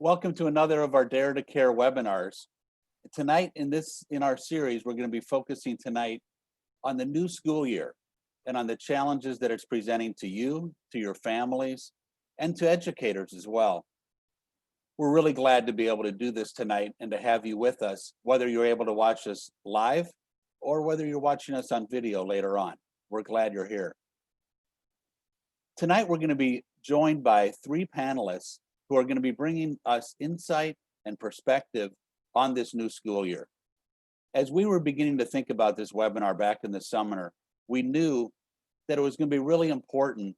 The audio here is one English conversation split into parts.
Welcome to another of our Dare to Care webinars. Tonight in our series, we're going to be focusing tonight on the new school year and on the challenges that it's presenting to you, to your families, and to educators as well. We're really glad to be able to do this tonight and to have you with us, whether you're able to watch us live or whether you're watching us on video later on. We're glad you're here. Tonight, we're going to be joined by three panelists who are going to be bringing us insight and perspective on this new school year. As we were beginning to think about this webinar back in the summer, we knew that it was going to be really important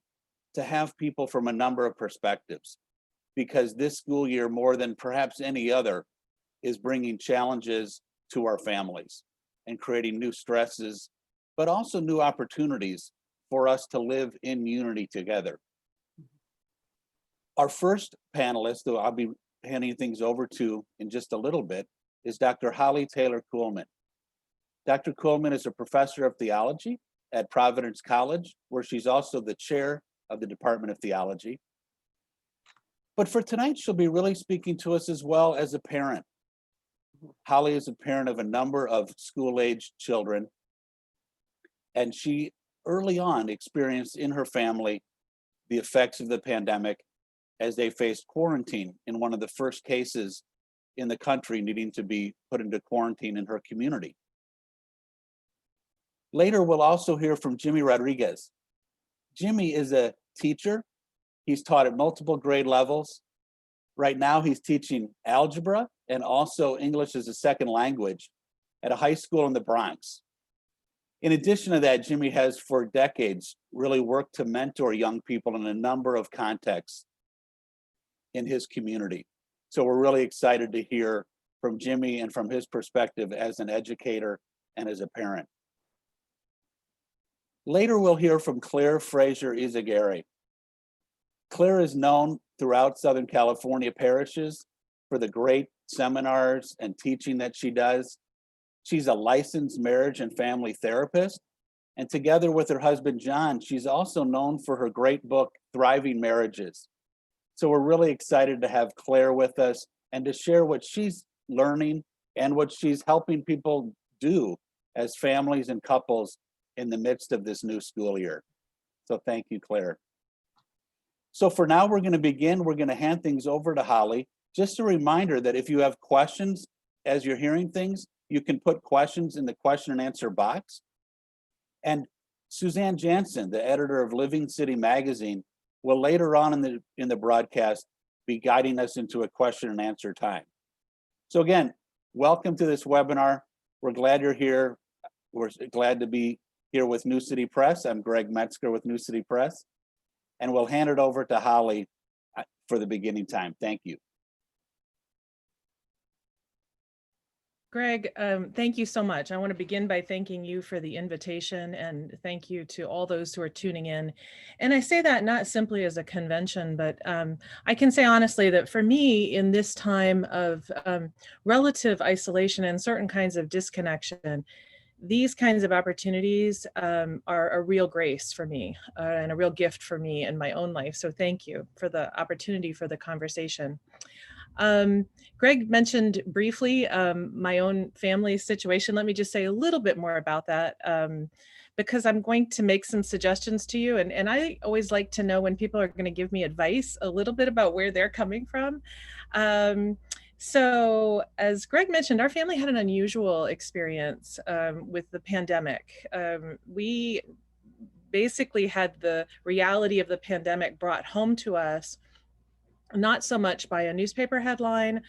to have people from a number of perspectives, because this school year, more than perhaps any other, is bringing challenges to our families and creating new stresses, but also new opportunities for us to live in unity together. Our first panelist, who I'll be handing things over to in just a little bit, is Dr. Holly Taylor Coolman. Dr. Coolman is a professor of theology at Providence College, where she's also the chair of the Department of Theology. But for tonight, she'll be really speaking to us as well as a parent. Holly is a parent of a number of school-aged children, and she early on experienced in her family the effects of the pandemic as they faced quarantine in one of the first cases in the country needing to be put into quarantine in her community. Later, we'll also hear from Jhimy Rodriguez. Jhimy is a teacher. He's taught at multiple grade levels. Right now, he's teaching algebra and also English as a second language at a high school in the Bronx. In addition to that, Jhimy has for decades really worked to mentor young people in a number of contexts in his community. So we're really excited to hear from Jhimy and from his perspective as an educator and as a parent. Later, we'll hear from Claire Fraser Izagari. Claire is known throughout Southern California parishes for the great seminars and teaching that she does. She's a licensed marriage and family therapist. And together with her husband, John, she's also known for her great book, Thriving Marriages. So we're really excited to have Claire with us and to share what she's learning and what she's helping people do as families and couples in the midst of this new school year. So thank you, Claire. So for now, we're going to begin. We're going to hand things over to Holly. Just a reminder that if you have questions as you're hearing things, you can put questions in the question and answer box. And Suzanne Jansen, the editor of Living City Magazine, will later on in the broadcast be guiding us into a question and answer time. So again, welcome to this webinar. We're glad you're here. We're glad to be here with New City Press. I'm Greg Metzger with New City Press, and we'll hand it over to Holly for the beginning time. Thank you. Greg, thank you so much. I want to begin by thanking you for the invitation, and thank you to all those who are tuning in. And I say that not simply as a convention, but I can say honestly that for me, in this time of relative isolation and certain kinds of disconnection, these kinds of opportunities are a real grace for me and a real gift for me in my own life. So thank you for the opportunity for the conversation. Greg mentioned briefly my own family situation. Let me just say a little bit more about that because I'm going to make some suggestions to you. And I always like to know when people are going to give me advice, a little bit about where they're coming from. So as Greg mentioned, our family had an unusual experience with the pandemic. We basically had the reality of the pandemic brought home to us, not so much by a newspaper headline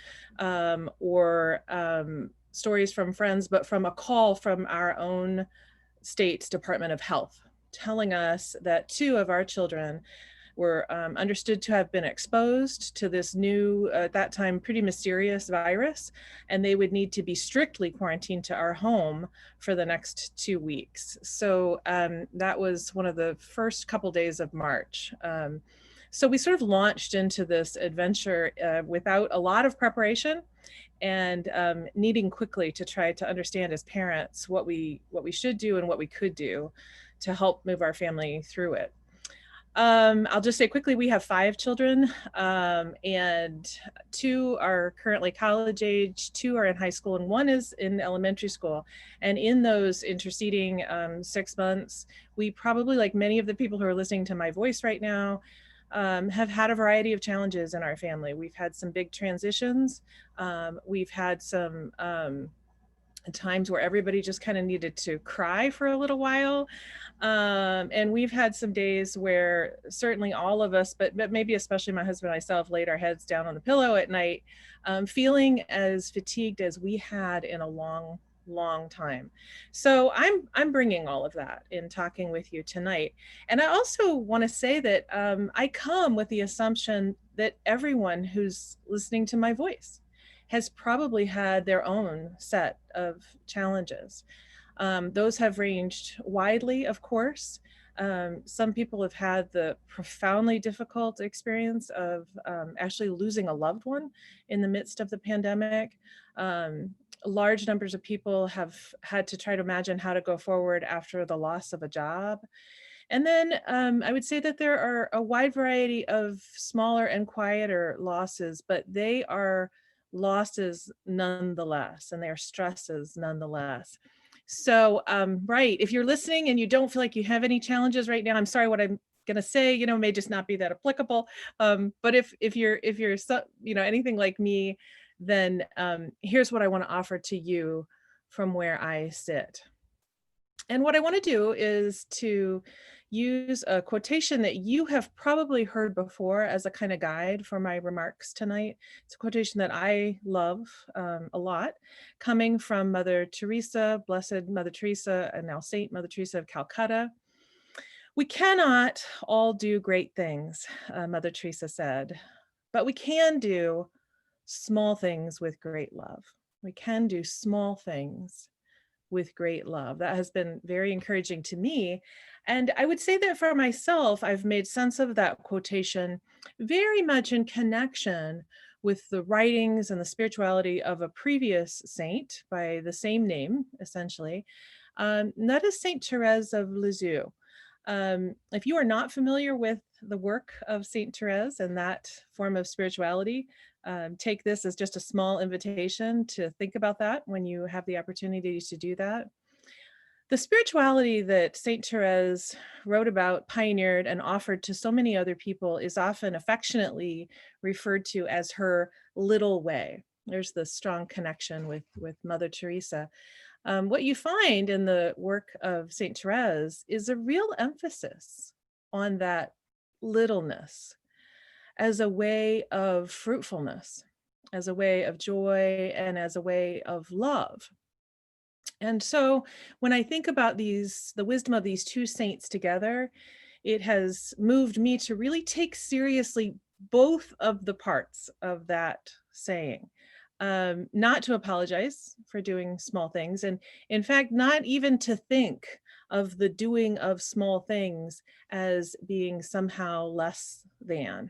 or stories from friends, but from a call from our own state's Department of Health, telling us that 2 of our children were understood to have been exposed to this new, at that time, pretty mysterious virus, and they would need to be strictly quarantined to our home for the next 2 weeks. So that was one of the first couple days of March. So we sort of launched into this adventure without a lot of preparation and needing quickly to try to understand as parents what we should do and what we could do to help move our family through it. I'll just say quickly, we have 5 children, and 2 are currently college age, 2 are in high school, and 1 is in elementary school. And in those interceding 6 months, we probably, like many of the people who are listening to my voice right now, have had a variety of challenges in our family. We've had some big transitions. We've had some times where everybody just kind of needed to cry for a little while. And we've had some days where certainly all of us, but maybe especially my husband and myself, laid our heads down on the pillow at night, feeling as fatigued as we had in a long time. So I'm bringing all of that in talking with you tonight. And I also want to say that I come with the assumption that everyone who's listening to my voice has probably had their own set of challenges. Those have ranged widely, of course. Some people have had the profoundly difficult experience of actually losing a loved one in the midst of the pandemic. Large numbers of people have had to try to imagine how to go forward after the loss of a job. And then I would say that there are a wide variety of smaller and quieter losses, but they are losses nonetheless, and they are stresses nonetheless. So, right, if you're listening and you don't feel like you have any challenges right now, I'm sorry, what I'm going to say, may just not be that applicable. But if you're anything like me, then here's what I want to offer to you from where I sit. And what I want to do is to use a quotation that you have probably heard before as a kind of guide for my remarks tonight. It's a quotation that I love a lot, coming from Mother Teresa, Blessed Mother Teresa, and now Saint Mother Teresa of Calcutta. "We cannot all do great things," Mother Teresa said, "but we can do small things with great love. We can do small things with great love." That has been very encouraging to me. And I would say that for myself, I've made sense of that quotation very much in connection with the writings and the spirituality of a previous saint by the same name, essentially. That is Saint Therese of Lisieux. If you are not familiar with the work of Saint Therese and that form of spirituality, take this as just a small invitation to think about that when you have the opportunity to do that. The spirituality that Saint Therese wrote about, pioneered, and offered to so many other people is often affectionately referred to as her little way. There's the strong connection with Mother Teresa. What you find in the work of Saint Therese is a real emphasis on that littleness as a way of fruitfulness, as a way of joy, and as a way of love. And so when I think about the wisdom of these two saints together, it has moved me to really take seriously both of the parts of that saying. Not to apologize for doing small things, and in fact, not even to think of the doing of small things as being somehow less than,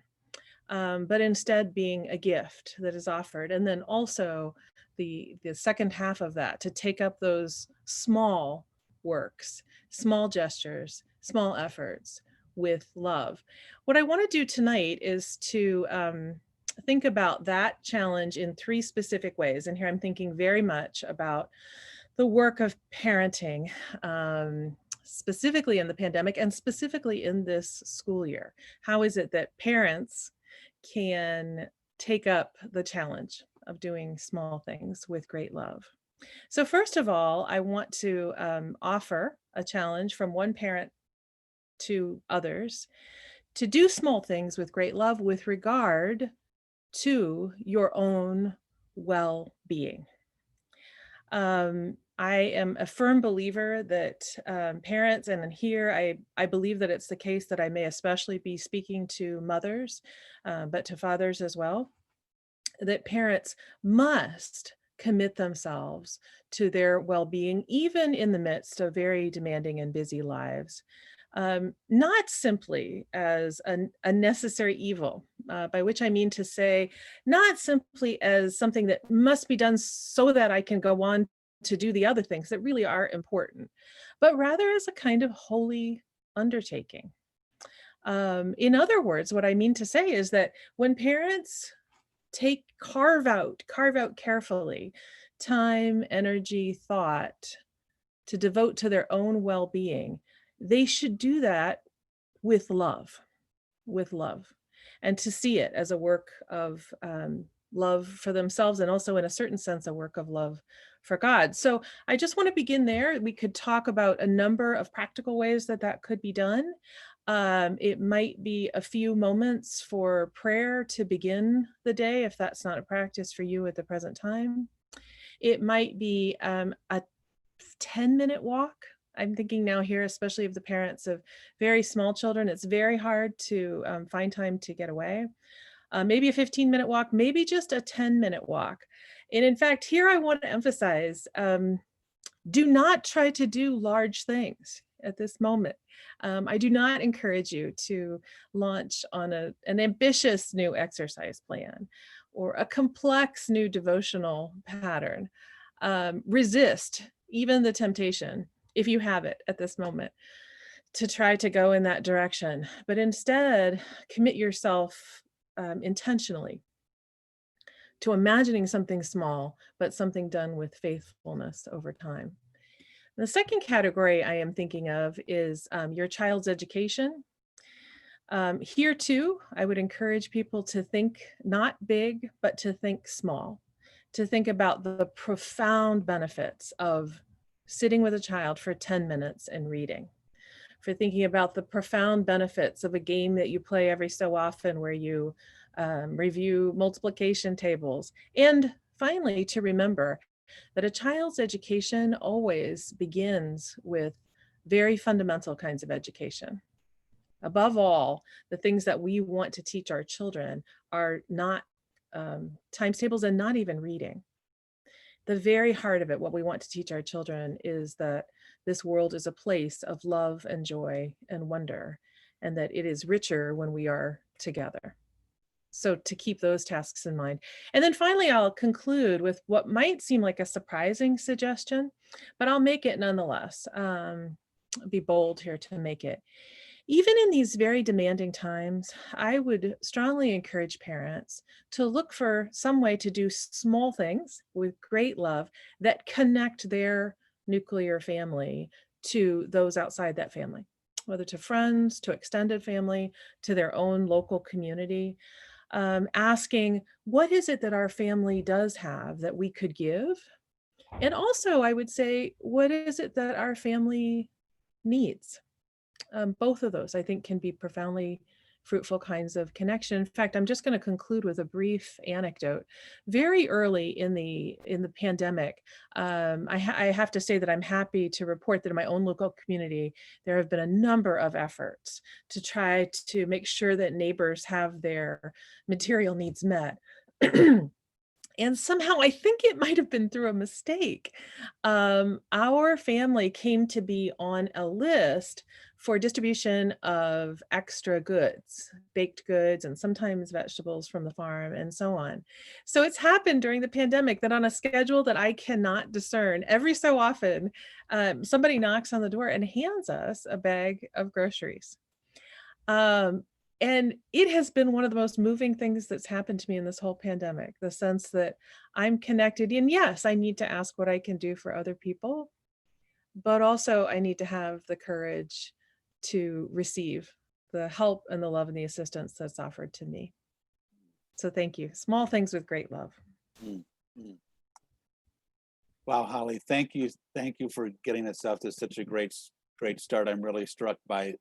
but instead being a gift that is offered. And then also the second half of that, to take up those small works, small gestures, small efforts with love. What I want to do tonight is to think about that challenge in 3 specific ways. And here I'm thinking very much about the work of parenting, specifically in the pandemic and specifically in this school year. How is it that parents can take up the challenge of doing small things with great love? So first of all, I want to offer a challenge from one parent to others to do small things with great love with regard to your own well-being. I am a firm believer that parents, and here I believe that it's the case that I may especially be speaking to mothers, but to fathers as well, that parents must commit themselves to their well-being, even in the midst of very demanding and busy lives. Not simply as a necessary evil, by which I mean to say, not simply as something that must be done so that I can go on to do the other things that really are important, but rather as a kind of holy undertaking. In other words, what I mean to say is that when parents carve out carefully time, energy, thought to devote to their own well-being, they should do that with love, with love, and to see it as a work of love for themselves, and also in a certain sense, a work of love for God. So I just want to begin there. We could talk about a number of practical ways that that could be done. It might be a few moments for prayer to begin the day, if that's not a practice for you at the present time. It might be a 10-minute walk. I'm thinking now here, especially of the parents of very small children, it's very hard to find time to get away. Maybe a 15-minute walk, maybe just a 10-minute walk. And in fact, here I want to emphasize, do not try to do large things at this moment. I do not encourage you to launch on an ambitious new exercise plan or a complex new devotional pattern. Resist even the temptation, if you have it at this moment, to try to go in that direction, but instead commit yourself intentionally to imagining something small, but something done with faithfulness over time. The second category I am thinking of is your child's education. Here too, I would encourage people to think not big, but to think small, to think about the profound benefits of sitting with a child for 10 minutes and reading, for thinking about the profound benefits of a game that you play every so often where you review multiplication tables. And finally, to remember that a child's education always begins with very fundamental kinds of education. Above all, the things that we want to teach our children are not times tables and not even reading. The very heart of it, what we want to teach our children is that this world is a place of love and joy and wonder, and that it is richer when we are together. So to keep those tasks in mind. And then finally, I'll conclude with what might seem like a surprising suggestion, but I'll make it nonetheless. Be bold here to make it. Even in these very demanding times, I would strongly encourage parents to look for some way to do small things with great love that connect their nuclear family to those outside that family, whether to friends, to extended family, to their own local community. Asking, what is it that our family does have that we could give? And also, I would say, what is it that our family needs? Both of those, I think, can be profoundly fruitful kinds of connection. In fact, I'm just going to conclude with a brief anecdote. Very early in the pandemic, I have to say that I'm happy to report that in my own local community, there have been a number of efforts to try to make sure that neighbors have their material needs met. And somehow, I think it might have been through a mistake, our family came to be on a list for distribution of extra goods, baked goods, and sometimes vegetables from the farm and so on. So it's happened during the pandemic that on a schedule that I cannot discern, every so often, somebody knocks on the door and hands us a bag of groceries. And it has been one of the most moving things that's happened to me in this whole pandemic, the sense that I'm connected. And yes, I need to ask what I can do for other people, but also I need to have the courage to receive the help and the love and the assistance that's offered to me. So thank you. Small things with great love. Mm-hmm. Wow, Holly, thank you. Thank you for getting us off to such a great start. I'm really struck by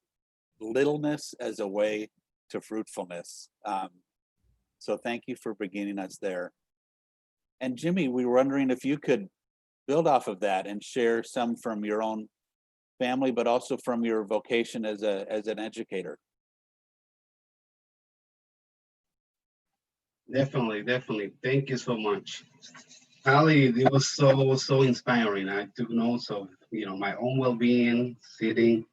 littleness as a way to fruitfulness. So thank you for beginning us there. And Jhimy, we were wondering if you could build off of that and share some from your own family, but also from your vocation as an educator. Definitely. Thank you so much. Ali, it was so inspiring. I took notes of, my own well-being, sitting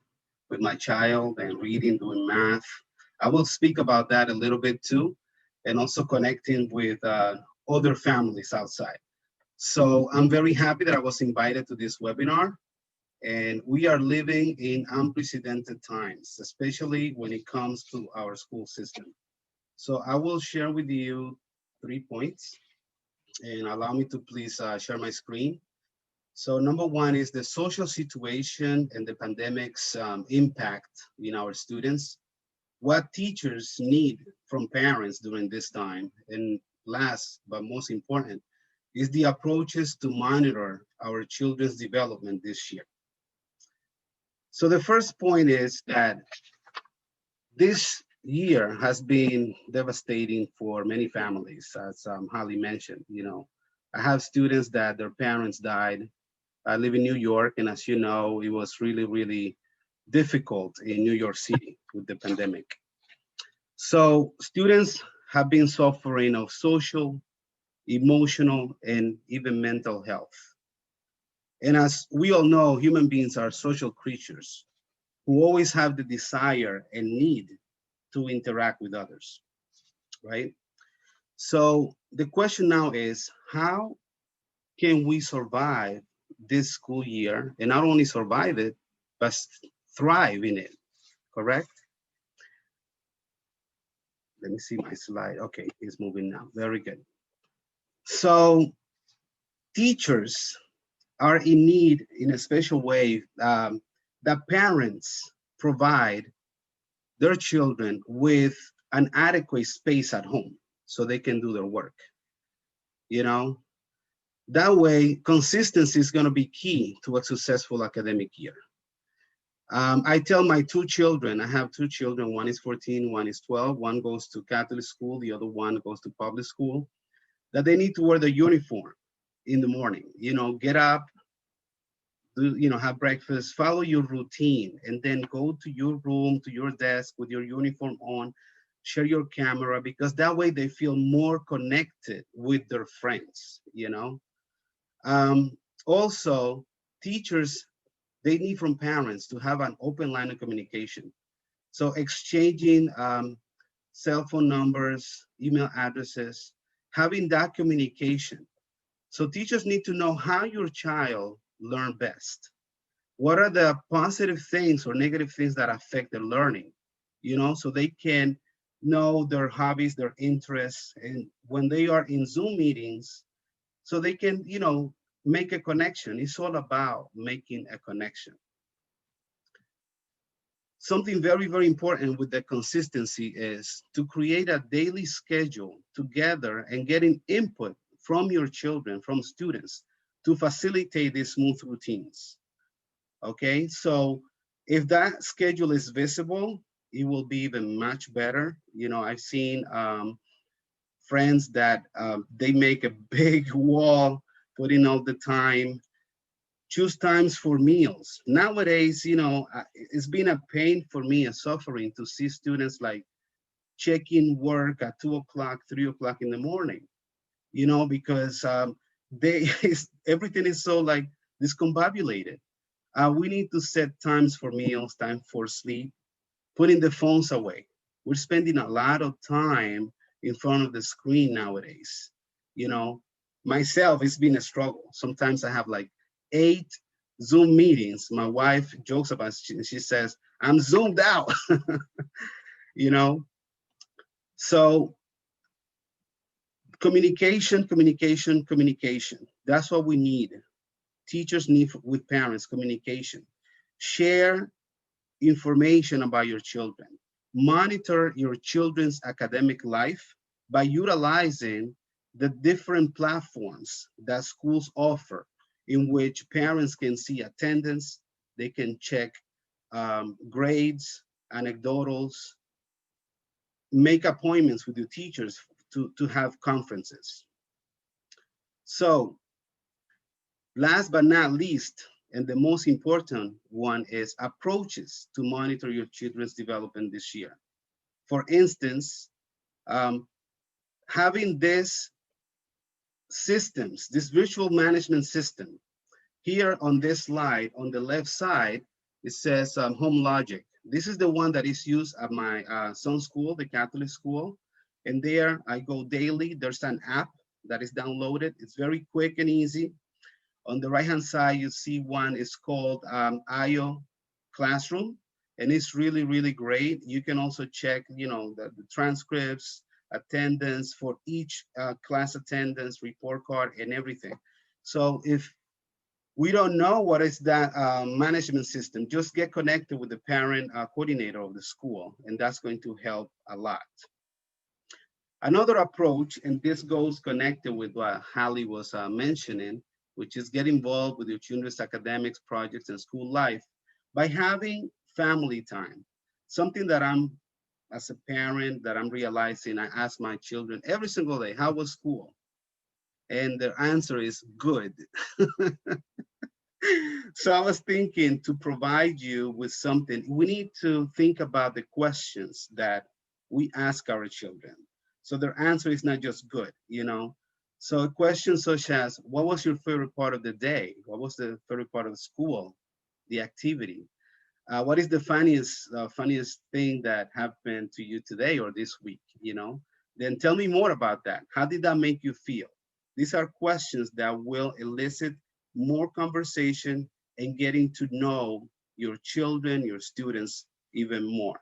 with my child and reading, doing math. I will speak about that a little bit too, and also connecting with other families outside. So I'm very happy that I was invited to this webinar. And we are living in unprecedented times, especially when it comes to our school system. So I will share with you 3 points, and allow me to please share my screen. So number one is the social situation and the pandemic's impact in our students. What teachers need from parents during this time. And last, but most important, is the approaches to monitor our children's development this year. So the first point is that this year has been devastating for many families, as Holly mentioned. I have students that their parents died. I live in New York, and as you know, it was really, really difficult in New York City with the pandemic. So students have been suffering of social, emotional, and even mental health. And as we all know, human beings are social creatures who always have the desire and need to interact with others, right? So the question now is, how can we survive this school year, and not only survive it, but thrive in it, correct? Let me see my slide. Okay, it's moving now. Very good. So teachers are in need in a special way that parents provide their children with an adequate space at home so they can do their work. You know, that way consistency is going to be key to a successful academic year. I tell my two children, I have two children, one is 14, one is 12, one goes to Catholic school, the other one goes to public school, that they need to wear the uniform in the morning. Get up, have breakfast, follow your routine, and then go to your room, to your desk with your uniform on, share your camera, because that way they feel more connected with their friends. Also, teachers, they need from parents to have an open line of communication. So exchanging cell phone numbers, email addresses, having that communication. So teachers need to know how your child learn best. What are the positive things or negative things that affect their learning? So they can know their hobbies, their interests, and when they are in Zoom meetings, so they can, make a connection. It's all about making a connection. Something very, very important with the consistency is to create a daily schedule together and getting input from your children, from students, to facilitate these smooth routines. Okay, so if that schedule is visible, it will be even much better. I've seen friends that they make a big wall, put in all the time, choose times for meals. Nowadays, it's been a pain for me, a suffering, to see students like checking work at 2 o'clock, 3 o'clock in the morning, because they everything is so like discombobulated. We need to set times for meals, time for sleep, putting the phones away. We're spending a lot of time in front of the screen nowadays. Myself, it's been a struggle. Sometimes I have like 8 Zoom meetings. My wife jokes about it. She says, I'm zoomed out, you know? So communication, communication, communication. That's what we need. Teachers need with parents, communication. Share information about your children. Monitor your children's academic life by utilizing the different platforms that schools offer, in which parents can see attendance, they can check grades, anecdotals, make appointments with your teachers to have conferences. So last but not least, and the most important one, is approaches to monitor your children's development this year. For instance, having this systems, this virtual management system. Here on this slide, on the left side, it says Home Logic. This is the one that is used at my son's school, the Catholic school. And there I go daily. There's an app that is downloaded. It's very quick and easy. On the right-hand side, you see one is called IO Classroom, and it's really, really great. You can also check, the transcripts, attendance for each class attendance, report card, and everything. So if we don't know what is that management system, just get connected with the parent coordinator of the school, and that's going to help a lot. Another approach, and this goes connected with what Hallie was mentioning, which is get involved with your children's academics, projects, and school life by having family time. Something that as a parent, that I'm realizing, I ask my children every single day, how was school? And their answer is good. So I was thinking to provide you with something. We need to think about the questions that we ask our children. So their answer is not just good, So a question such as, what was your favorite part of the day? What was the favorite part of the school, the activity? What is the funniest thing that happened to you today or this week, Then tell me more about that. How did that make you feel? These are questions that will elicit more conversation and getting to know your children, your students even more.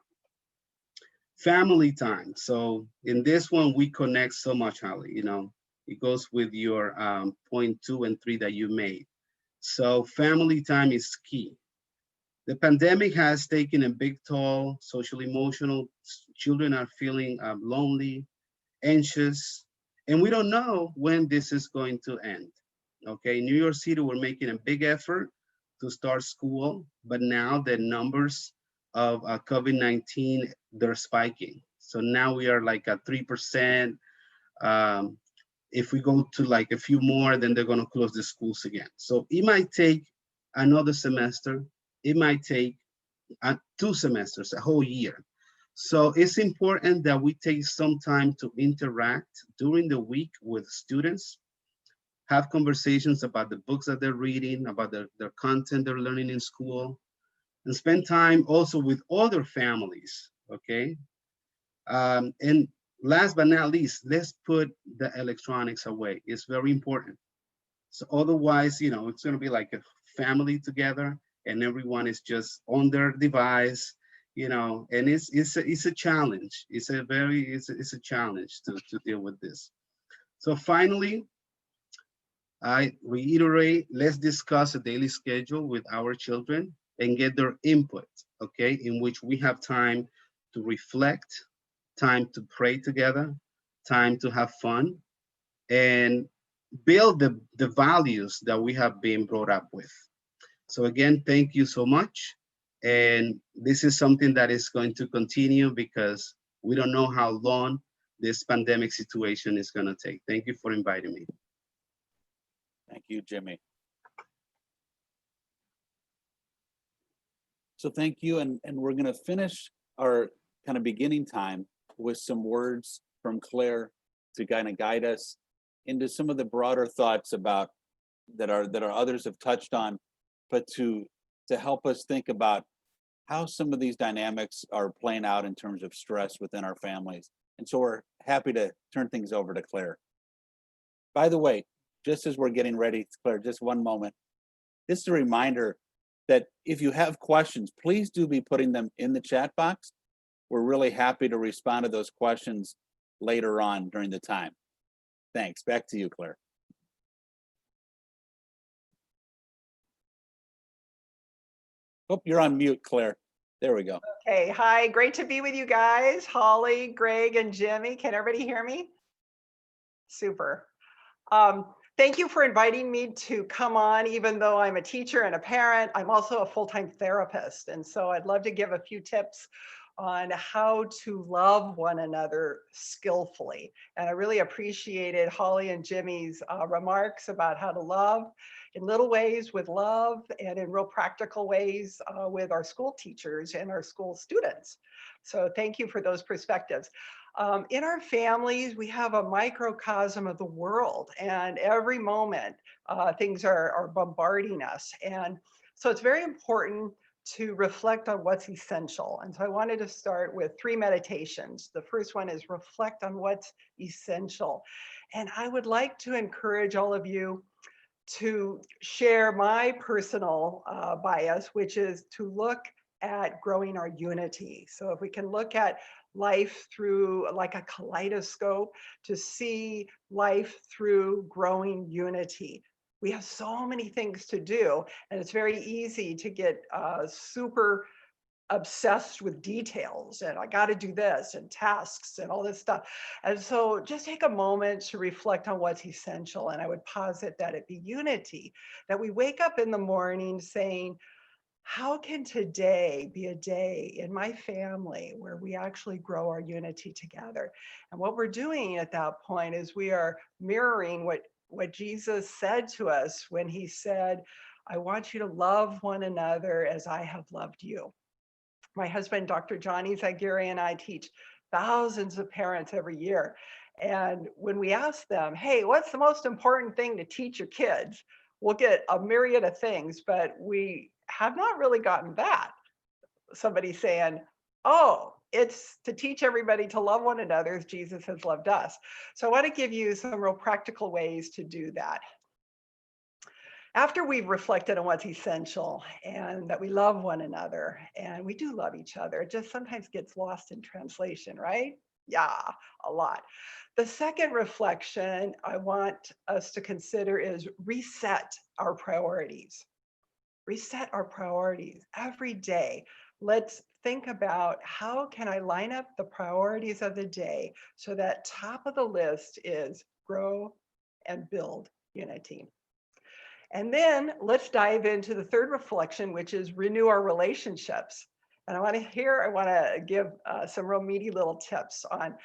Family time. So in this one, we connect so much, Holly, it goes with your point 2 and 3 that you made. So family time is key. The pandemic has taken a big toll, social, emotional. Children are feeling lonely, anxious, and we don't know when this is going to end. Okay, New York City, we're making a big effort to start school, but now the numbers of COVID-19, they're spiking. So now we are like at 3%. If we go to like a few more, then they're gonna close the schools again. So it might take another semester. It might take 2 semesters, a whole year. So it's important that we take some time to interact during the week with students, have conversations about the books that they're reading, about their content they're learning in school, and spend time also with other families, okay? And last but not least, let's put the electronics away. It's very important. So otherwise, it's gonna be like a family together and everyone is just on their device, and it's a challenge. It's a challenge to deal with this. So finally, I reiterate, let's discuss a daily schedule with our children and get their input, okay, in which we have time to reflect, time to pray together, time to have fun, and build the values that we have been brought up with. So again, thank you so much. And this is something that is going to continue because we don't know how long this pandemic situation is going to take. Thank you for inviting me. Thank you, Jhimy. So thank you, and we're going to finish our kind of beginning time with some words from Claire to kind of guide us into some of the broader thoughts about that our others have touched on, but to help us think about how some of these dynamics are playing out in terms of stress within our families. And so we're happy to turn things over to Claire. By the way, just as we're getting ready, Claire, just one moment. Just a reminder that if you have questions, please do be putting them in the chat box. We're really happy to respond to those questions later on during the time. Thanks. Back to you, Claire. Oh, you're on mute, Claire. There we go. Okay, hi, great to be with you guys. Holly, Greg, and Jhimy. Can everybody hear me? Super. Thank you for inviting me to come on. Even though I'm a teacher and a parent, I'm also a full-time therapist. And so I'd love to give a few tips on how to love one another skillfully. And I really appreciated Holly and Jimmy's remarks about how to love in little ways with love and in real practical ways with our school teachers and our school students. So thank you for those perspectives. In our families, we have a microcosm of the world, and every moment things are bombarding us. And so it's very important to reflect on what's essential. And so I wanted to start with 3 meditations. The first one is reflect on what's essential. And I would like to encourage all of you to share my personal bias, which is to look at growing our unity. So if we can look at life through like a kaleidoscope, to see life through growing unity. We have so many things to do, and it's very easy to get super obsessed with details, and I got to do this and tasks and all this stuff. And so just take a moment to reflect on what's essential. And I would posit that it be unity, that we wake up in the morning saying, how can today be a day in my family where we actually grow our unity together? And what we're doing at that point is we are mirroring what Jesus said to us when he said, I want you to love one another as I have loved you. My husband, Dr. Johnny Zaguirre, and I teach thousands of parents every year. And when we ask them, hey, what's the most important thing to teach your kids? We'll get a myriad of things, but we have not really gotten that. Somebody saying, oh, it's to teach everybody to love one another as Jesus has loved us. So I want to give you some real practical ways to do that. After we've reflected on what's essential and that we love one another, and we do love each other, it just sometimes gets lost in translation, right? Yeah, a lot. The second reflection I want us to consider is reset our priorities. Reset our priorities every day. Let's think about how can I line up the priorities of the day so that top of the list is grow and build unity. And then let's dive into the third reflection, which is renew our relationships. And I want to give some real meaty little tips on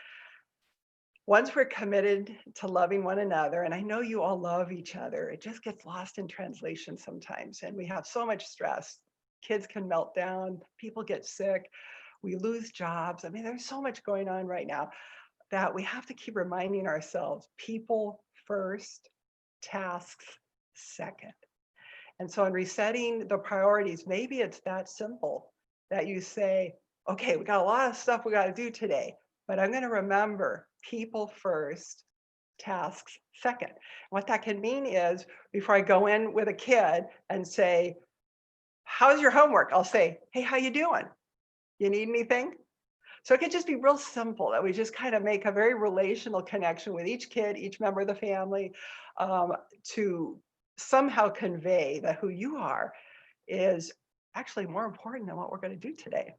once we're committed to loving one another, and I know you all love each other, it just gets lost in translation sometimes. And we have so much stress. Kids can melt down, people get sick, we lose jobs. I mean, there's so much going on right now that we have to keep reminding ourselves, people first, tasks second. And so in resetting the priorities, maybe it's that simple that you say, okay, we got a lot of stuff we got to do today, but I'm going to remember people first, tasks second. What that can mean is before I go in with a kid and say, how's your homework? I'll say, hey, how you doing? You need anything? So it could just be real simple that we just kind of make a very relational connection with each kid, each member of the family, to somehow convey that who you are is actually more important than what we're going to do today.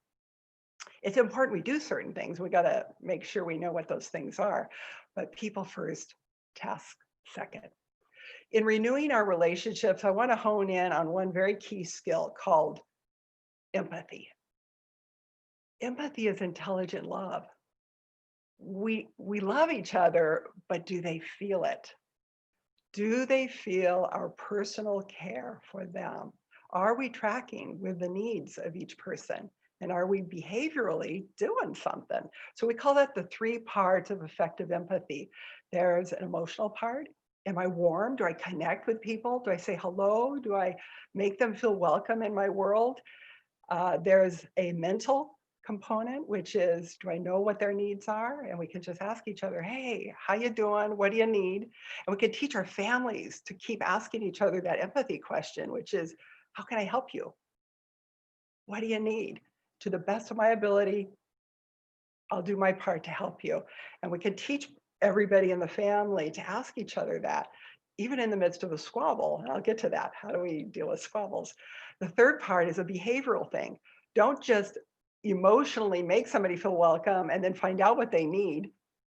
It's important we do certain things. We got to make sure we know what those things are, but people first, task second. In renewing our relationships, I want to hone in on one very key skill called empathy. Empathy is intelligent love. We love each other, but do they feel it? Do they feel our personal care for them? Are we tracking with the needs of each person? And are we behaviorally doing something? So we call that the 3 parts of effective empathy. There's an emotional part. Am I warm? Do I connect with people? Do I say hello? Do I make them feel welcome in my world? There's a mental component, which is, do I know what their needs are? And we can just ask each other, hey, how you doing? What do you need? And we can teach our families to keep asking each other that empathy question, which is, how can I help you? What do you need? To the best of my ability, I'll do my part to help you. And we can teach everybody in the family to ask each other that, even in the midst of a squabble. And I'll get to that. How do we deal with squabbles? The third part is a behavioral thing. Don't just emotionally make somebody feel welcome and then find out what they need.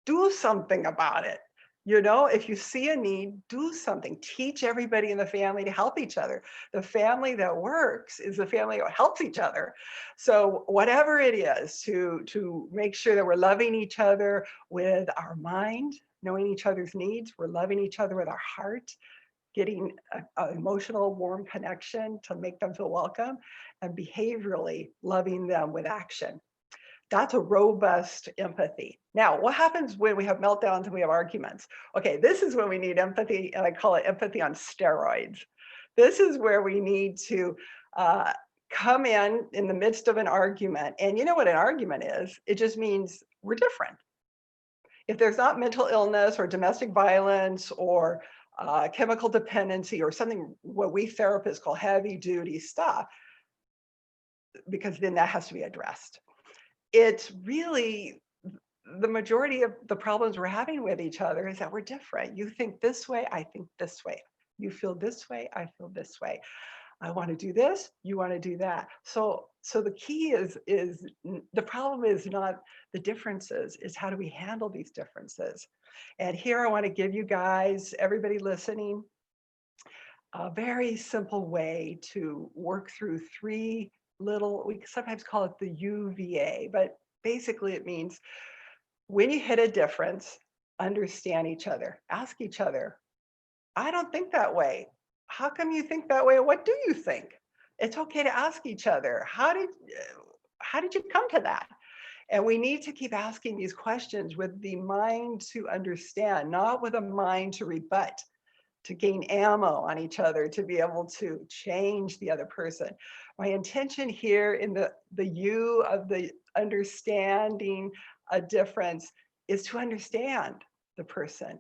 Do something about it. You know, if you see a need, do something. Teach everybody in the family to help each other. The family that works is the family that helps each other. So whatever it is, to make sure that we're loving each other with our mind, knowing each other's needs, we're loving each other with our heart, getting an emotional, warm connection to make them feel welcome, and behaviorally loving them with action. That's a robust empathy. Now, what happens when we have meltdowns and we have arguments? Okay, this is when we need empathy, and I call it empathy on steroids. This is where we need to come in the midst of an argument. And you know what an argument is? It just means we're different. If there's not mental illness or domestic violence or chemical dependency or something what we therapists call heavy duty stuff, because then that has to be addressed. It's really the majority of the problems we're having with each other is that we're different. You think this way, I think this way. You feel this way, I feel this way. I want to do this, you want to do that. So the key is the problem is not the differences, is how do we handle these differences? And here I want to give you guys, everybody listening, a very simple way to work through three little, we sometimes call it the UVA, but basically it means when you hit a difference, understand each other, ask each other, I don't think that way. How come you think that way? What do you think? It's okay to ask each other, how did you come to that? And we need to keep asking these questions with the mind to understand, not with a mind to rebut, to gain ammo on each other, to be able to change the other person. My intention here in the U of the understanding a difference is to understand the person,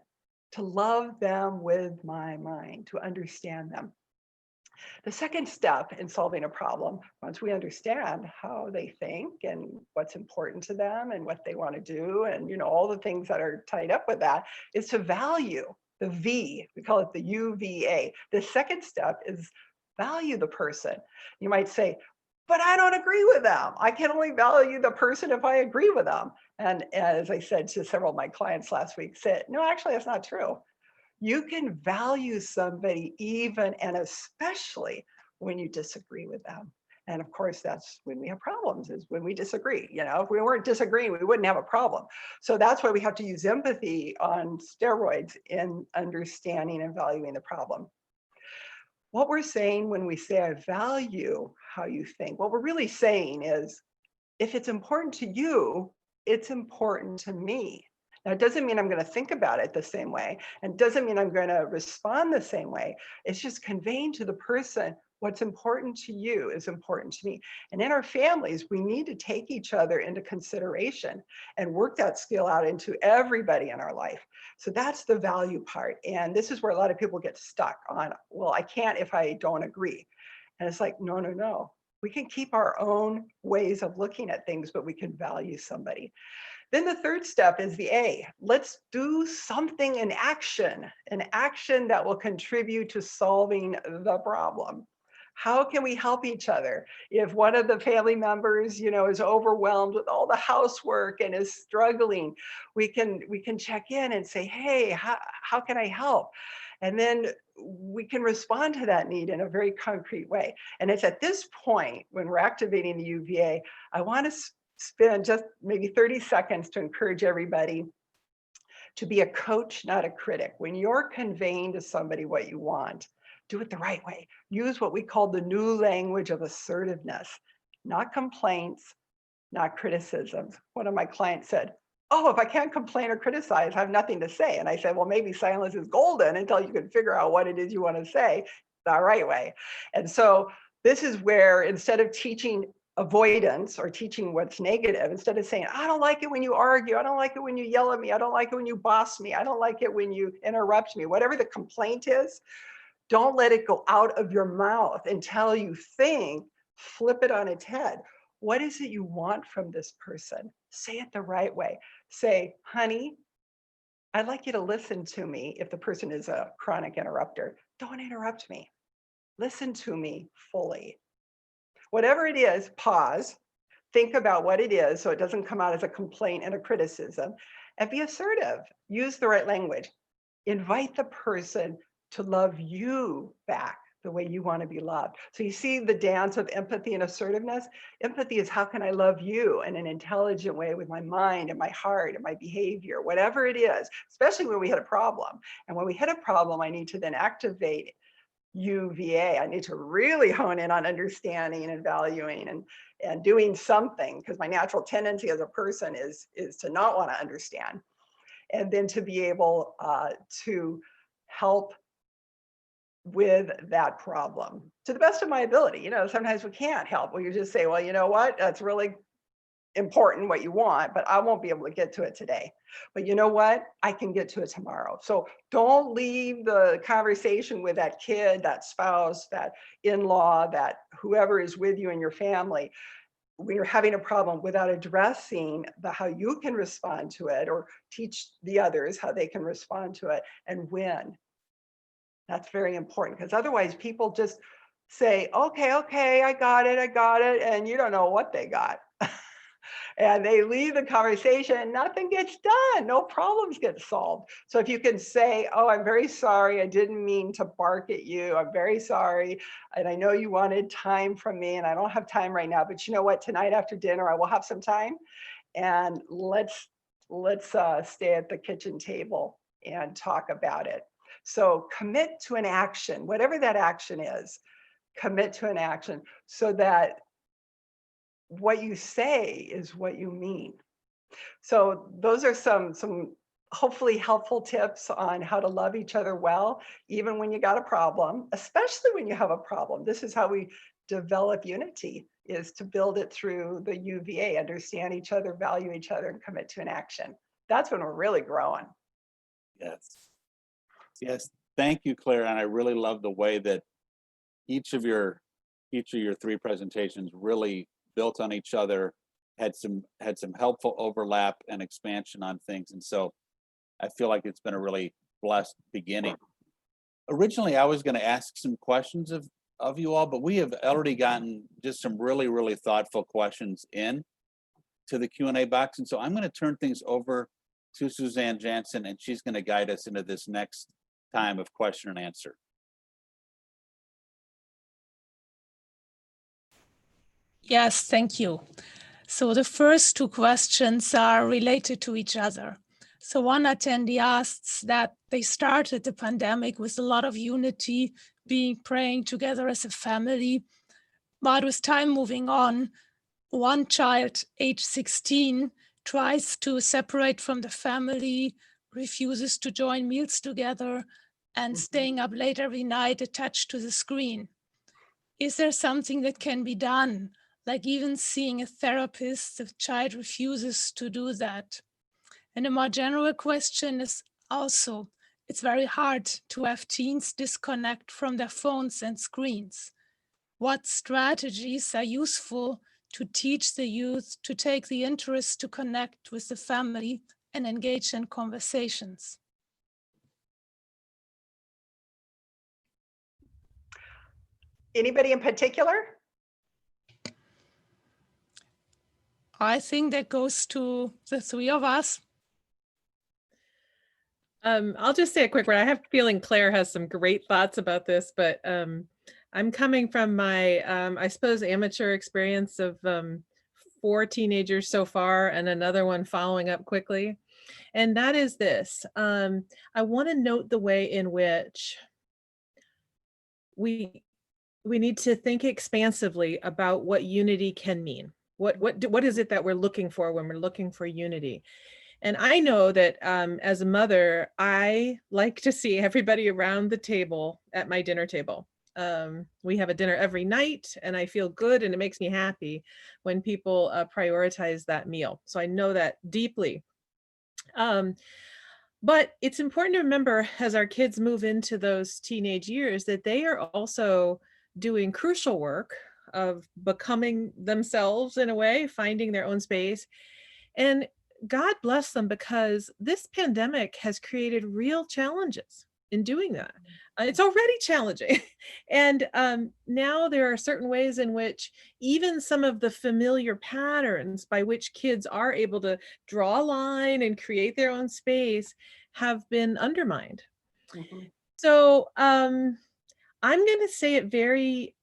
to love them with my mind, to understand them. The second step in solving a problem, once we understand how they think and what's important to them and what they want to do, and all the things that are tied up with that, is to value the V. We call it the UVA. The second step is value the person. You might say, but I don't agree with them. I can only value the person if I agree with them. And as I said to several of my clients last week, said, no, actually, that's not true. You can value somebody even and especially when you disagree with them. And of course, that's when we have problems, is when we disagree. If we weren't disagreeing, we wouldn't have a problem. So that's why we have to use empathy on steroids in understanding and valuing the problem. What we're saying when we say I value how you think, what we're really saying is, if it's important to you, it's important to me. Now, it doesn't mean I'm going to think about it the same way, and doesn't mean I'm going to respond the same way. It's just conveying to the person what's important to you is important to me. And in our families, we need to take each other into consideration and work that skill out into everybody in our life. So that's the value part. And this is where a lot of people get stuck on, well, I can't if I don't agree. And it's like, no, no, no. We can keep our own ways of looking at things, but we can value somebody. Then the third step is the A. Let's do something in action, an action that will contribute to solving the problem. How can we help each other? If one of the family members, is overwhelmed with all the housework and is struggling, we can check in and say, hey, how can I help? And then we can respond to that need in a very concrete way. And it's at this point when we're activating the UVA, I want to spend just maybe 30 seconds to encourage everybody to be a coach, not a critic. When you're conveying to somebody what you want, do it the right way. Use what we call the new language of assertiveness, not complaints, not criticisms. One of my clients said, oh, if I can't complain or criticize, I have nothing to say. And I said, well, maybe silence is golden until you can figure out what it is you want to say the right way. And so this is where, instead of teaching avoidance or teaching what's negative, instead of saying, I don't like it when you argue, I don't like it when you yell at me, I don't like it when you boss me, I don't like it when you interrupt me, whatever the complaint is, don't let it go out of your mouth until you think, flip it on its head. What is it you want from this person? Say it the right way. Say, honey, I'd like you to listen to me. If the person is a chronic interrupter, don't interrupt me. Listen to me fully. Whatever it is, pause, think about what it is so it doesn't come out as a complaint and a criticism, and be assertive. Use the right language. Invite the person to love you back the way you want to be loved. So you see the dance of empathy and assertiveness? Empathy is, how can I love you in an intelligent way with my mind and my heart and my behavior, whatever it is, especially when we hit a problem. And when we hit a problem, I need to then activate UVA. I need to really hone in on understanding and valuing and doing something, because my natural tendency as a person is to not want to understand. And then to be able to help with that problem to the best of my ability. Sometimes we can't help. We just say, well, you know what? That's really important, what you want, but I won't be able to get to it today. But you know what? I can get to it tomorrow. So don't leave the conversation with that kid, that spouse, that in-law, that whoever is with you in your family when you're having a problem without addressing how you can respond to it or teach the others how they can respond to it and when. That's very important because otherwise people just say, okay, I got it. And you don't know what they got. And they leave the conversation and nothing gets done. No problems get solved. So if you can say, oh, I'm very sorry. I didn't mean to bark at you. I'm very sorry. And I know you wanted time from me and I don't have time right now, but you know what? Tonight after dinner, I will have some time and let's stay at the kitchen table and talk about it. So commit to an action, whatever that action is, commit to an action so that what you say is what you mean. So those are some hopefully helpful tips on how to love each other well, even when you got a problem, especially when you have a problem. This is how we develop unity, is to build it through the UVA, understand each other, value each other, and commit to an action. That's when we're really growing. Yes. Thank you, Claire. And I really love the way that each of your three presentations really built on each other, had some helpful overlap and expansion on things. And so I feel like it's been a really blessed beginning. Originally, I was going to ask some questions of you all, but we have already gotten just some really, really thoughtful questions in to the Q&A box. And so I'm going to turn things over to Suzanne Jansen, and she's going to guide us into this next time of question and answer. Yes, thank you. So the first two questions are related to each other. So one attendee asks that they started the pandemic with a lot of unity, praying together as a family, but with time moving on, one child, age 16, tries to separate from the family, refuses to join meals together, and staying up late every night attached to the screen. Is there something that can be done? Like even seeing a therapist, the child refuses to do that. And a more general question is also, it's very hard to have teens disconnect from their phones and screens. What strategies are useful to teach the youth to take the interest to connect with the family and engage in conversations? Anybody in particular? I think that goes to the three of us. I'll just say a quick word. I have a feeling Claire has some great thoughts about this, but I'm coming from my, I suppose, amateur experience of 4 teenagers so far and another one following up quickly. And that is this. I want to note the way in which we need to think expansively about what unity can mean. What is it that we're looking for when we're looking for unity? And I know that as a mother, I like to see everybody around the table at my dinner table. We have a dinner every night and I feel good and it makes me happy when people prioritize that meal. So I know that deeply. But it's important to remember as our kids move into those teenage years that they are also doing crucial work of becoming themselves in a way, finding their own space. And God bless them, because this pandemic has created real challenges in doing that. It's already challenging. And now there are certain ways in which even some of the familiar patterns by which kids are able to draw a line and create their own space have been undermined. Mm-hmm. So I'm going to say it very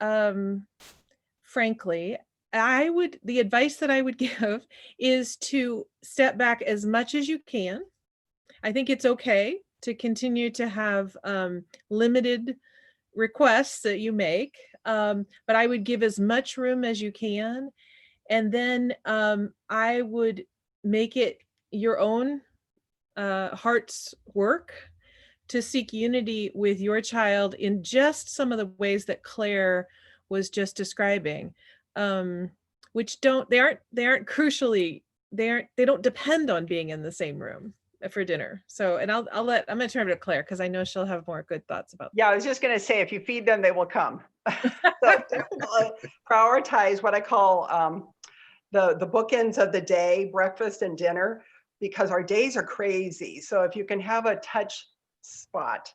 frankly. The advice that I would give is to step back as much as you can. I think it's okay to continue to have limited requests that you make, but I would give as much room as you can. And then I would make it your own heart's work to seek unity with your child in just some of the ways that Claire was just describing. which they aren't crucially, they don't depend on being in the same room for dinner. So, and I'm going to turn it to Claire, because I know she'll have more good thoughts about that. Yeah, I was just going to say, if you feed them, they will come. So definitely prioritize what I call the bookends of the day, breakfast and dinner, because our days are crazy. So if you can have a touch spot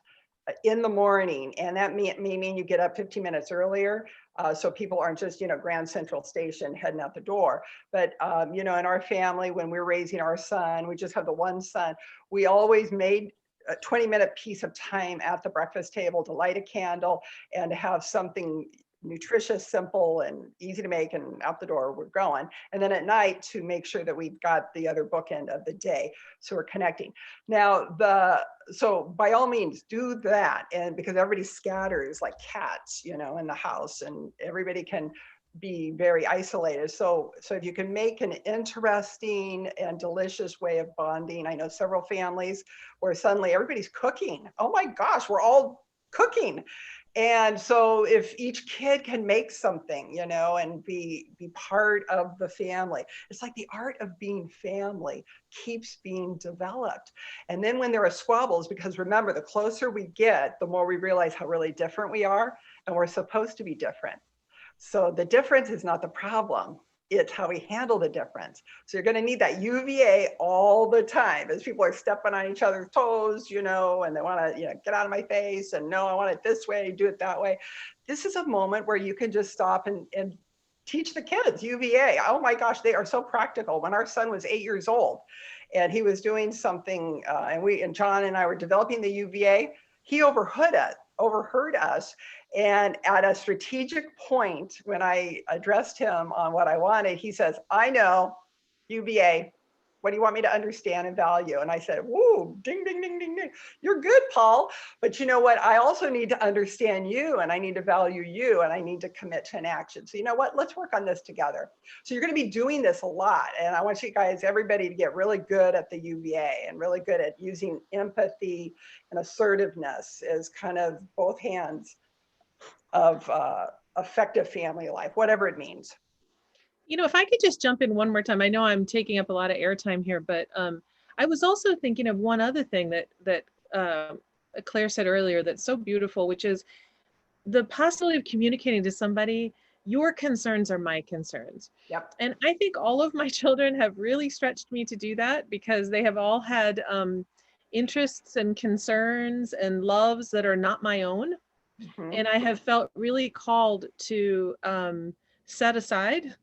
in the morning, and that may mean you get up 15 minutes earlier, so people aren't just, Grand Central Station heading out the door. But, in our family, when we're raising our son, we just have the one son, we always made a 20-minute piece of time at the breakfast table to light a candle and to have something nutritious, simple, and easy to make, and out the door we're going. And then at night to make sure that we've got the other bookend of the day, so we're connecting. Now, so by all means do that, and because everybody scatters like cats, in the house, and everybody can be very isolated. So if you can make an interesting and delicious way of bonding. I know several families where suddenly everybody's cooking. Oh my gosh, we're all cooking. And so if each kid can make something, and be part of the family, it's like the art of being family keeps being developed. And then when there are squabbles, because remember, the closer we get, the more we realize how really different we are, and we're supposed to be different. So the difference is not the problem. It's how we handle the difference. So you're going to need that UVA all the time as people are stepping on each other's toes, and they want to, get out of my face, and no, I want it this way, do it that way. This is a moment where you can just stop and teach the kids UVA. Oh my gosh, they are so practical. When our son was 8 years old and he was doing something, and John and I were developing the UVA, he overheard us. And at a strategic point, when I addressed him on what I wanted, he says, I know, UVA, what do you want me to understand and value? And I said, woo, ding, ding, ding, ding, ding. You're good, Paul. But you know what? I also need to understand you, and I need to value you, and I need to commit to an action. So you know what? Let's work on this together. So you're going to be doing this a lot. And I want you guys, everybody, to get really good at the UVA and really good at using empathy and assertiveness as kind of both hands of effective family life, whatever it means. If I could just jump in one more time, I know I'm taking up a lot of airtime here, but I was also thinking of one other thing that Claire said earlier that's so beautiful, which is the possibility of communicating to somebody, your concerns are my concerns. Yep. And I think all of my children have really stretched me to do that, because they have all had interests and concerns and loves that are not my own. Mm-hmm. And I have felt really called to set aside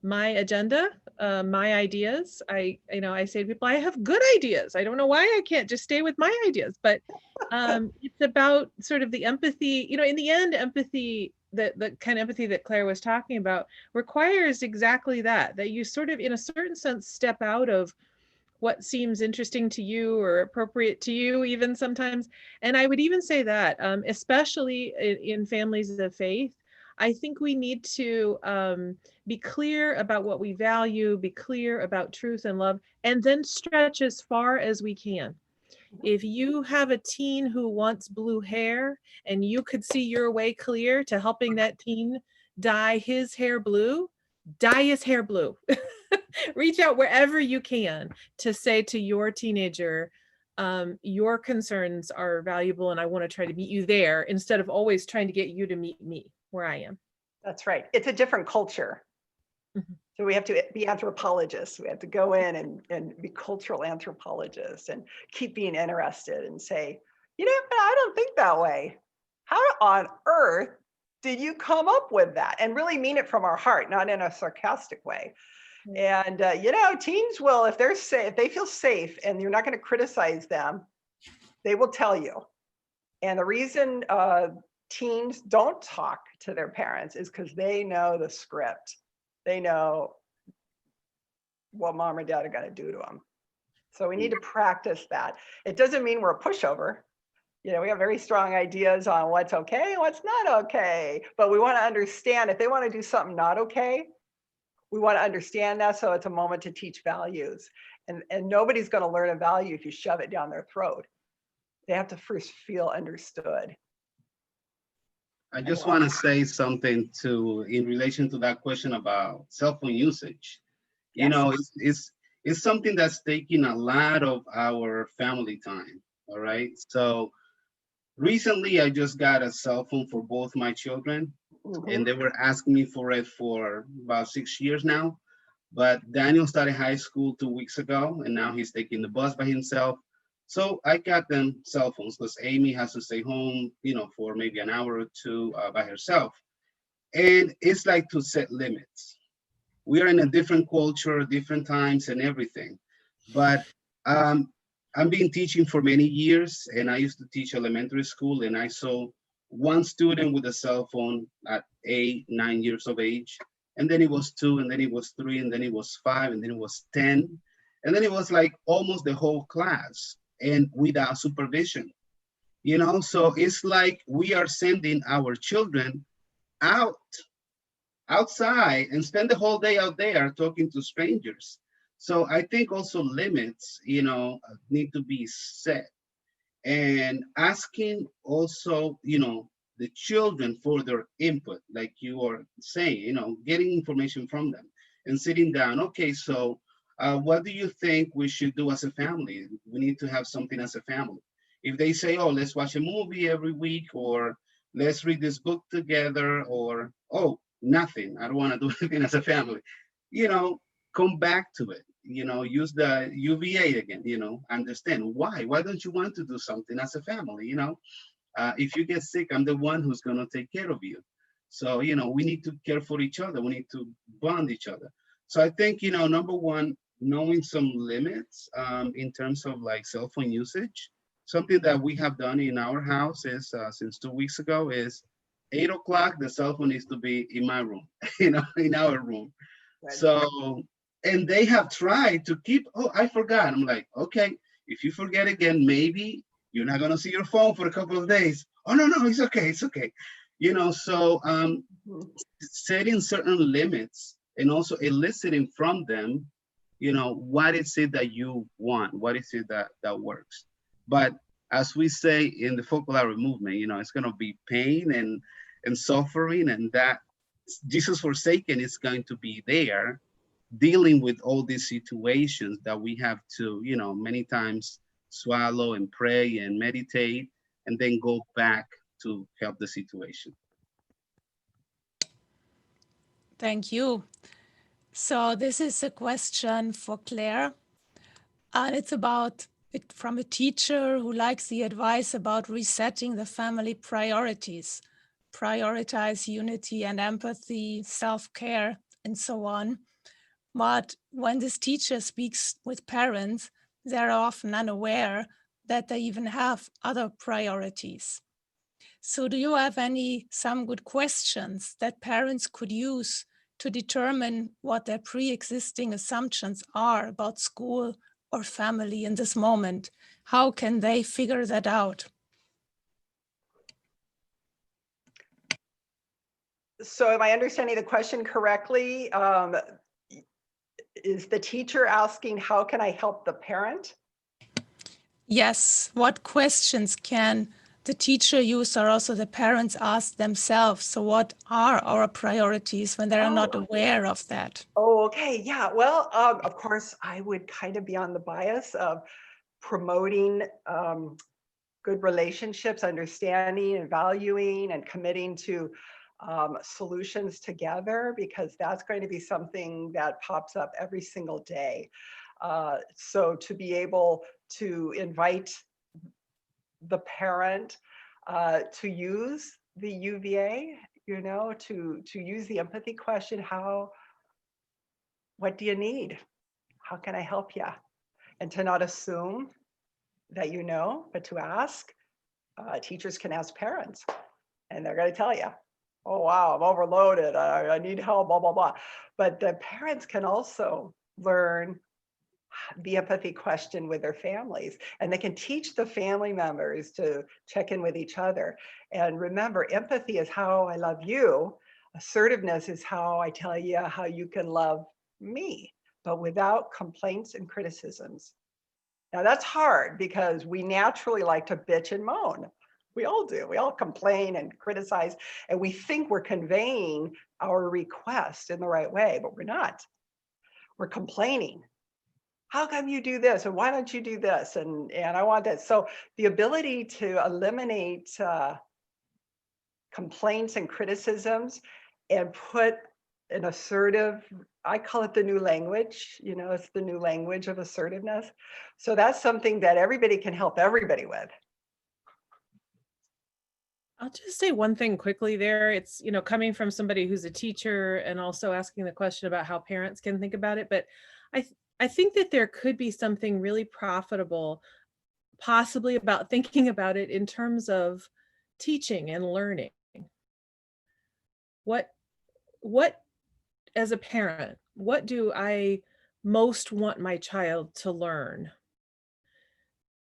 my agenda, my ideas. I say to people, I have good ideas. I don't know why I can't just stay with my ideas, but it's about sort of the empathy, in the end, empathy, the kind of empathy that Claire was talking about requires exactly that you sort of, in a certain sense, step out of what seems interesting to you or appropriate to you, even sometimes. And I would even say that, especially in families of faith, I think we need to be clear about what we value, be clear about truth and love, and then stretch as far as we can. If you have a teen who wants blue hair and you could see your way clear to helping that teen dye his hair blue, dye his hair blue. Reach out wherever you can to say to your teenager, your concerns are valuable and I want to try to meet you there, instead of always trying to get you to meet me where I am. That's right. It's a different culture. Mm-hmm. So we have to be anthropologists. We have to go in and be cultural anthropologists and keep being interested and say, I don't think that way. How on earth did you come up with that? And really mean it from our heart, not in a sarcastic way. And, teens will, if they're safe, if they feel safe and you're not going to criticize them, they will tell you. And the reason teens don't talk to their parents is because they know the script. They know what mom or dad are going to do to them. So we need to practice that. It doesn't mean we're a pushover. We have very strong ideas on what's okay and what's not okay. But we want to understand if they want to do something not okay, we want to understand that. So it's a moment to teach values. And nobody's going to learn a value if you shove it down their throat. They have to first feel understood. I just want to say something in relation to that question about cell phone usage. You Yes. know, it's something that's taking a lot of our family time. All right. So recently, I just got a cell phone for both my children, and they were asking me for it for about 6 years now. But Daniel started high school 2 weeks ago, and now he's taking the bus by himself. So I got them cell phones because Amy has to stay home, for maybe an hour or two by herself. And it's like to set limits. We are in a different culture, different times, and everything. But um, I've been teaching for many years, and I used to teach elementary school, and I saw one student with a cell phone at 8, 9 years of age, and then it was 2, and then it was 3, and then it was 5, and then it was 10, and then it was like almost the whole class, and without supervision. So it's like we are sending our children outside and spend the whole day out there talking to strangers. So I think also limits, need to be set, and asking also, the children for their input, like you are saying, getting information from them and sitting down. Okay, so what do you think we should do as a family? We need to have something as a family. If they say, oh, let's watch a movie every week, or let's read this book together, or, oh, nothing, I don't want to do anything as a family, come back to it, use the UVA again, understand why don't you want to do something as a family, if you get sick, I'm the one who's going to take care of you. So, we need to care for each other. We need to bond each other. So I think, number one, knowing some limits in terms of like cell phone usage. Something that we have done in our house is since 2 weeks ago is 8 o'clock, the cell phone needs to be in my room, in our room. Good. So, and they have tried to keep, oh, I forgot. I'm like, okay, if you forget again, maybe you're not going to see your phone for a couple of days. Oh, no, it's okay. It's okay. So setting certain limits and also eliciting from them, what is it that you want? What is it that works? But as we say in the Focolare movement, it's going to be pain and suffering, and that Jesus forsaken is going to be there dealing with all these situations that we have to, many times swallow and pray and meditate and then go back to help the situation. Thank you. So this is a question for Claire, and it's about it from a teacher who likes the advice about resetting the family priorities, prioritize unity and empathy, self-care, and so on. But when this teacher speaks with parents, they're often unaware that they even have other priorities. So do you have some good questions that parents could use to determine what their pre-existing assumptions are about school or family in this moment? How can they figure that out? So am I understanding the question correctly? Is the teacher asking, how can I help the parent? Yes, what questions can the teacher use, or also the parents ask themselves? So what are our priorities when they're not aware of that? Oh, okay. Yeah. Well, of course, I would kind of be on the bias of promoting good relationships, understanding and valuing and committing to solutions together, because that's going to be something that pops up every single day. So to be able to invite the parent to use the UVA, to use the empathy question, what do you need? How can I help you? And to not assume that but to ask. Teachers can ask parents, and they're going to tell you, oh, wow, I'm overloaded. I need help, blah, blah, blah. But the parents can also learn the empathy question with their families, and they can teach the family members to check in with each other. And remember, empathy is how I love you. Assertiveness is how I tell you how you can love me, but without complaints and criticisms. Now that's hard because we naturally like to bitch and moan. We all do. We all complain and criticize, and we think we're conveying our request in the right way, but we're not. We're complaining. How come you do this? And why don't you do this? And I want that. So the ability to eliminate complaints and criticisms and put an assertive, I call it the new language, you know, it's the new language of assertiveness. So that's something that everybody can help everybody with. I'll just say one thing quickly there. It's, you know, coming from somebody who's a teacher and also asking the question about how parents can think about it. But I think that there could be something really profitable, possibly about thinking about it in terms of teaching and learning. What as a parent, what do I most want my child to learn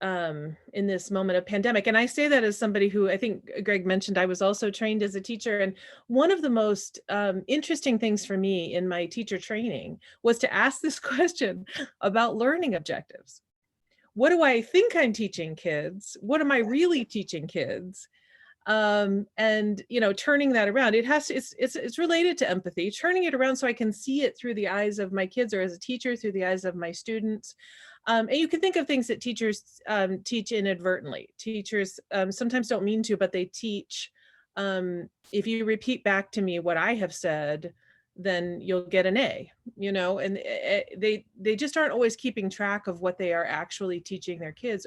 in this moment of pandemic? And I say that as somebody who, I think Greg mentioned, I was also trained as a teacher. And one of the most interesting things for me in my teacher training was to ask this question about learning objectives. What do I think I'm teaching kids? What am I really teaching kids? And, you know, turning that around, it's related to empathy, turning it around so I can see it through the eyes of my kids, or as a teacher through the eyes of my students. And you can think of things that teachers teach inadvertently. Teachers sometimes don't mean to, but they teach. If you repeat back to me what I have said, then you'll get an A, you know, and they just aren't always keeping track of what they are actually teaching their kids,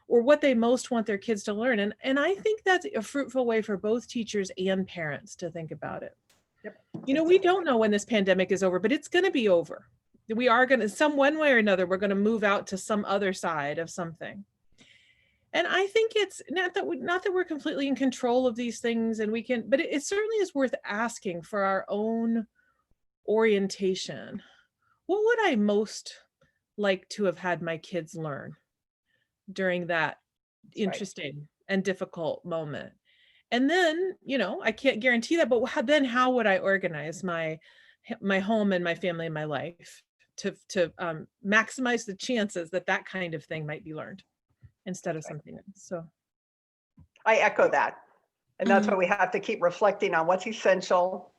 or what they most want their kids to learn. And I think that's a fruitful way for both teachers and parents to think about it. Yep. You know, we don't know when this pandemic is over, but it's going to be over. We are going to, one way or another, we're going to move out to some other side of something. And I think it's not that we're completely in control of these things, and we can, but it certainly is worth asking for our own orientation. What would I most like to have had my kids learn during that interesting and difficult moment? And then, you know, I can't guarantee that, but then how would I organize my home and my family and my life to maximize the chances that that kind of thing might be learned instead of something else? So I echo that. And that's why we have to keep reflecting on what's essential,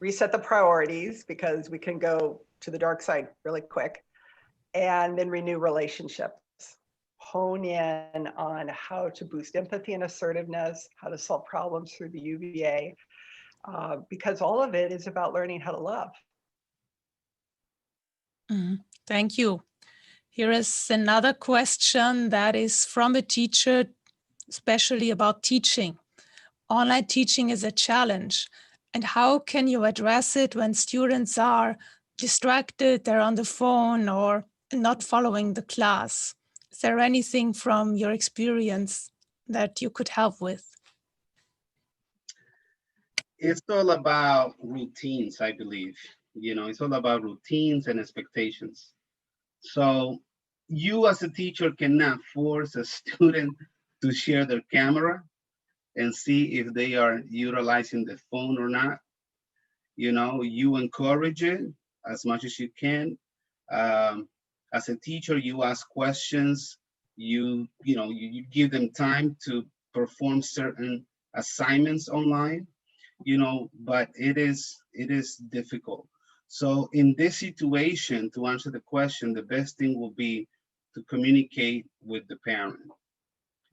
reset the priorities, because we can go to the dark side really quick, and then renew relationships. Hone in on how to boost empathy and assertiveness, how to solve problems through the UVA, because all of it is about learning how to love. Thank you. Here is another question that is from a teacher, especially about teaching. Online teaching is a challenge. And how can you address it when students are distracted, they're on the phone, or not following the class? Is there anything from your experience that you could help with? It's all about routines, I believe. You know, it's all about routines and expectations. So you as a teacher cannot force a student to share their camera and see if they are utilizing the phone or not. You know, you encourage it as much as you can. As a teacher, you ask questions, you give them time to perform certain assignments online, you know, but it is difficult. So in this situation, to answer the question, the best thing will be to communicate with the parent,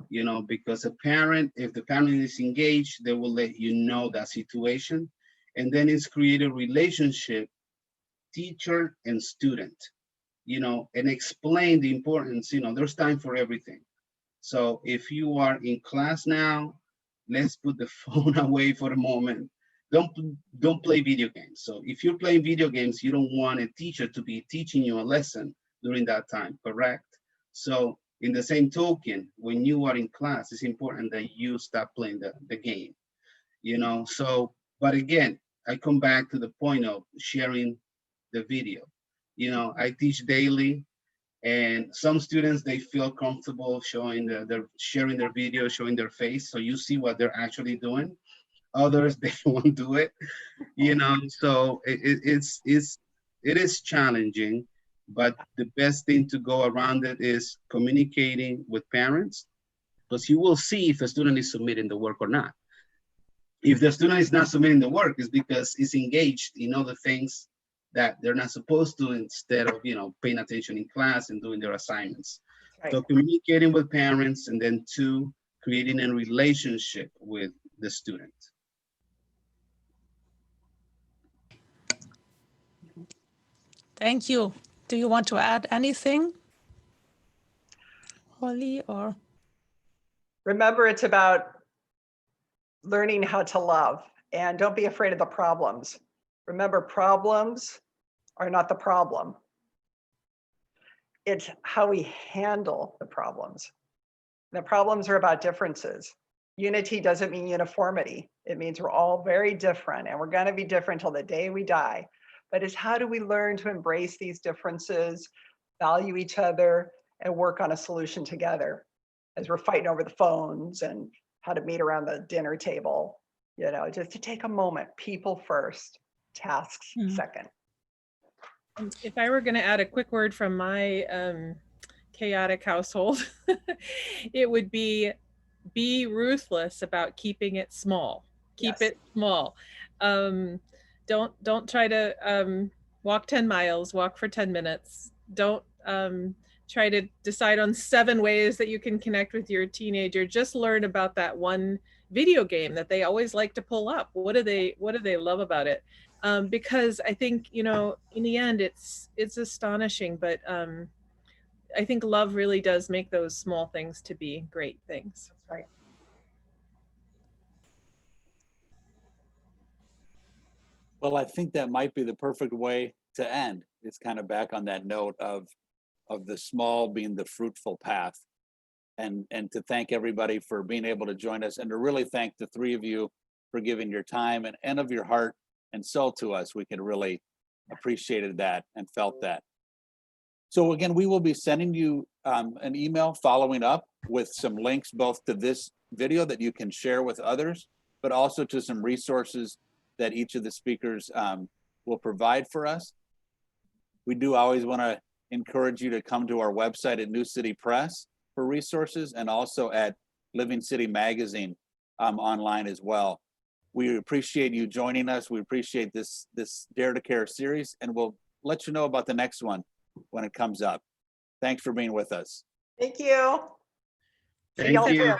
you know, because a parent, if the parent is engaged, they will let you know that situation. And then it's create a relationship, teacher and student, you know, and explain the importance, you know, there's time for everything. So if you are in class now, let's put the phone away for a moment. Don't play video games. So if you're playing video games, you don't want a teacher to be teaching you a lesson during that time, correct? So in the same token, when you are in class, it's important that you stop playing the game, you know? So, but again, I come back to the point of sharing the video. You know, I teach daily, and some students, they feel comfortable showing they're sharing their video, showing their face. So you see what they're actually doing. Others, they won't do it, you know? So it is challenging, but the best thing to go around it is communicating with parents, because he will see if a student is submitting the work or not. If the student is not submitting the work, it's because it's engaged in other things that they're not supposed to, instead of, you know, paying attention in class and doing their assignments. Right. So communicating with parents, and then 2, creating a relationship with the student. Thank you. Do you want to add anything, Holly, or? Remember, it's about learning how to love, and don't be afraid of the problems. Remember, problems are not the problem. It's how we handle the problems. The problems are about differences. Unity doesn't mean uniformity. It means we're all very different, and we're going to be different till the day we die. But it's how do we learn to embrace these differences, value each other, and work on a solution together as we're fighting over the phones and how to meet around the dinner table. You know, just to take a moment, people first, tasks second. If I were going to add a quick word from my chaotic household, it would be ruthless about keeping it small. Keep Yes. it small. Don't try to walk 10 miles, walk for 10 minutes. Don't try to decide on 7 ways that you can connect with your teenager. Just learn about that one video game that they always like to pull up. What do they love about it? Because I think, you know, in the end, it's astonishing, but I think love really does make those small things to be great things. That's right. Well, I think that might be the perfect way to end. It's kind of back on that note of the small being the fruitful path. And to thank everybody for being able to join us, and to really thank the 3 of you for giving your time and of your heart and soul to us. We can really appreciated that and felt that. So again, we will be sending you an email following up with some links both to this video that you can share with others, but also to some resources that each of the speakers will provide for us. We do always want to encourage you to come to our website at New City Press for resources, and also at Living City Magazine online as well. We appreciate you joining us. We appreciate this Dare to Care series, and we'll let you know about the next one when it comes up. Thanks for being with us. Thank you. See Thank y'all you. soon.